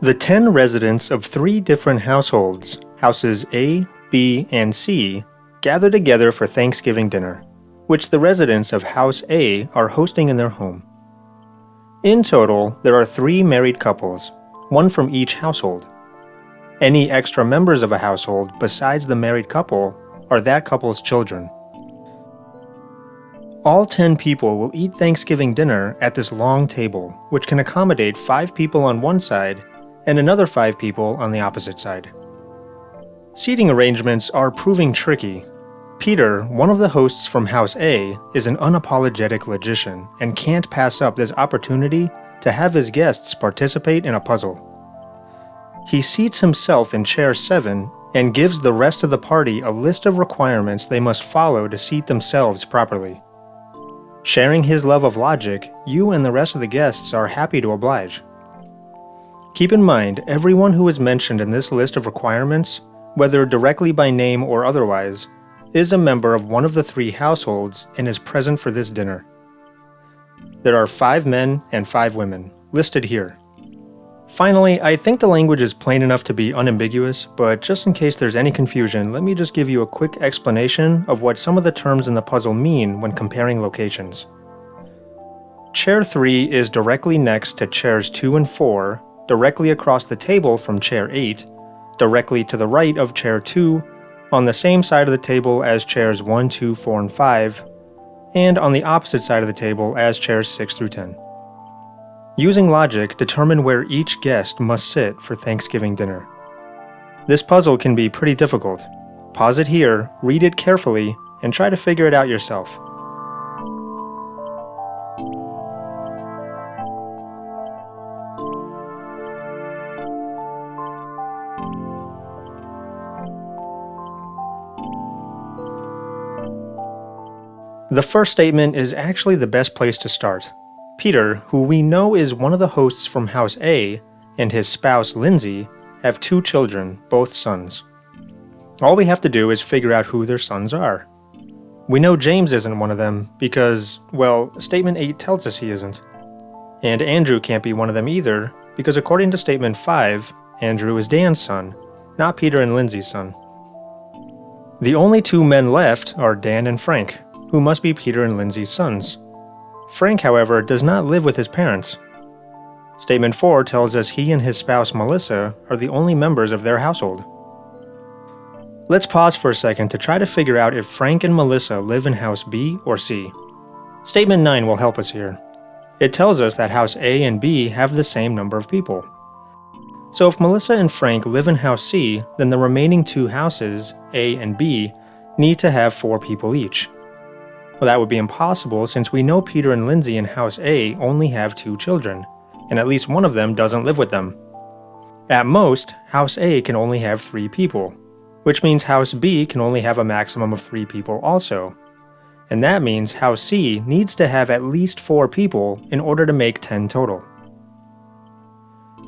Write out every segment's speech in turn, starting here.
The 10 residents of 3 different households, houses A, B, and C, gather together for Thanksgiving dinner, which the residents of House A are hosting in their home. In total, there are 3 married couples, one from each household. Any extra members of a household besides the married couple are that couple's children. All 10 people will eat Thanksgiving dinner at this long table, which can accommodate 5 people on one side and another 5 people on the opposite side. Seating arrangements are proving tricky. Peter, one of the hosts from House A, is an unapologetic logician and can't pass up this opportunity to have his guests participate in a puzzle. He seats himself in chair 7 and gives the rest of the party a list of requirements they must follow to seat themselves properly. Sharing his love of logic, you and the rest of the guests are happy to oblige. Keep in mind, everyone who is mentioned in this list of requirements, whether directly by name or otherwise, is a member of one of the 3 households and is present for this dinner. There are 5 men and 5 women, listed here. Finally, I think the language is plain enough to be unambiguous, but just in case there's any confusion, let me just give you a quick explanation of what some of the terms in the puzzle mean when comparing locations. Chair 3 is directly next to chairs 2 and 4, directly across the table from chair 8, directly to the right of chair 2, on the same side of the table as chairs 1, 2, 4, and 5, and on the opposite side of the table as chairs 6 through 10. Using logic, determine where each guest must sit for Thanksgiving dinner. This puzzle can be pretty difficult. Pause it here, read it carefully, and try to figure it out yourself. The first statement is actually the best place to start. Peter, who we know is one of the hosts from House A, and his spouse Lindsay, have 2 children, both sons. All we have to do is figure out who their sons are. We know James isn't one of them because, well, Statement 8 tells us he isn't. And Andrew can't be one of them either because according to Statement 5, Andrew is Dan's son, not Peter and Lindsay's son. The only 2 men left are Dan and Frank, who must be Peter and Lindsay's sons. Frank, however, does not live with his parents. Statement 4 tells us he and his spouse Melissa are the only members of their household. Let's pause for a second to try to figure out if Frank and Melissa live in House B or C. Statement 9 will help us here. It tells us that House A and B have the same number of people. So if Melissa and Frank live in House C, then the remaining 2 houses, A and B, need to have 4 people each. Well, that would be impossible since we know Peter and Lindsay in House A only have 2 children, and at least one of them doesn't live with them. At most, House A can only have 3 people, which means House B can only have a maximum of 3 people also. And that means House C needs to have at least 4 people in order to make 10 total.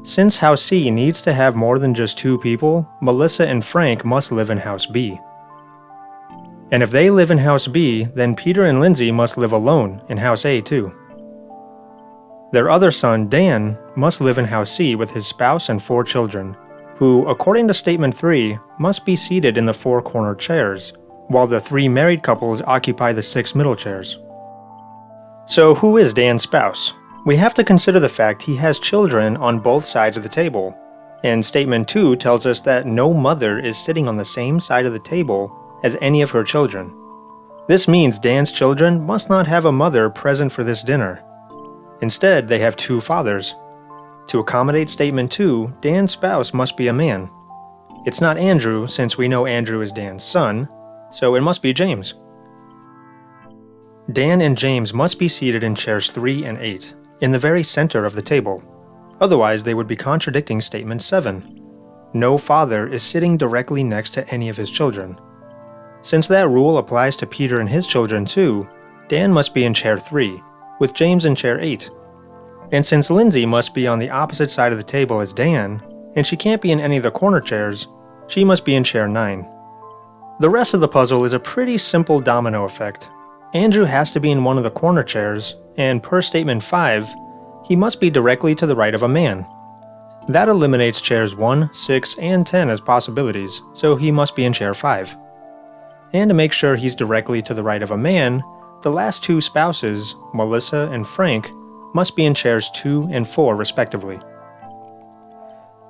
Since House C needs to have more than just 2 people, Melissa and Frank must live in House B. And if they live in House B, then Peter and Lindsay must live alone in House A too. Their other son, Dan, must live in House C with his spouse and 4 children, who, according to Statement 3, must be seated in the 4 corner chairs, while the 3 married couples occupy the 6 middle chairs. So who is Dan's spouse? We have to consider the fact he has children on both sides of the table, and Statement 2 tells us that no mother is sitting on the same side of the table as any of her children. This means Dan's children must not have a mother present for this dinner. Instead, they have 2 fathers. To accommodate Statement 2, Dan's spouse must be a man. It's not Andrew, since we know Andrew is Dan's son, so it must be James. Dan and James must be seated in chairs 3 and 8, in the very center of the table. Otherwise, they would be contradicting Statement 7. No father is sitting directly next to any of his children. Since that rule applies to Peter and his children too, Dan must be in chair 3, with James in chair 8. And since Lindsay must be on the opposite side of the table as Dan, and she can't be in any of the corner chairs, she must be in chair 9. The rest of the puzzle is a pretty simple domino effect. Andrew has to be in one of the corner chairs, and per Statement 5, he must be directly to the right of a man. That eliminates chairs 1, 6, and 10 as possibilities, so he must be in chair 5. And to make sure he's directly to the right of a man, the last two spouses, Melissa and Frank, must be in chairs 2 and 4 respectively.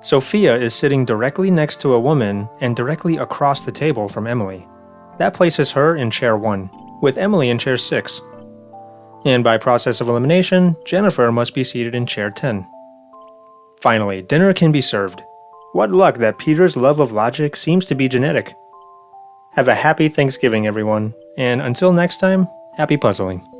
Sophia is sitting directly next to a woman and directly across the table from Emily. That places her in chair 1, with Emily in chair 6. And by process of elimination, Jennifer must be seated in chair 10. Finally, dinner can be served. What luck that Peter's love of logic seems to be genetic. Have a happy Thanksgiving, everyone, and until next time, happy puzzling.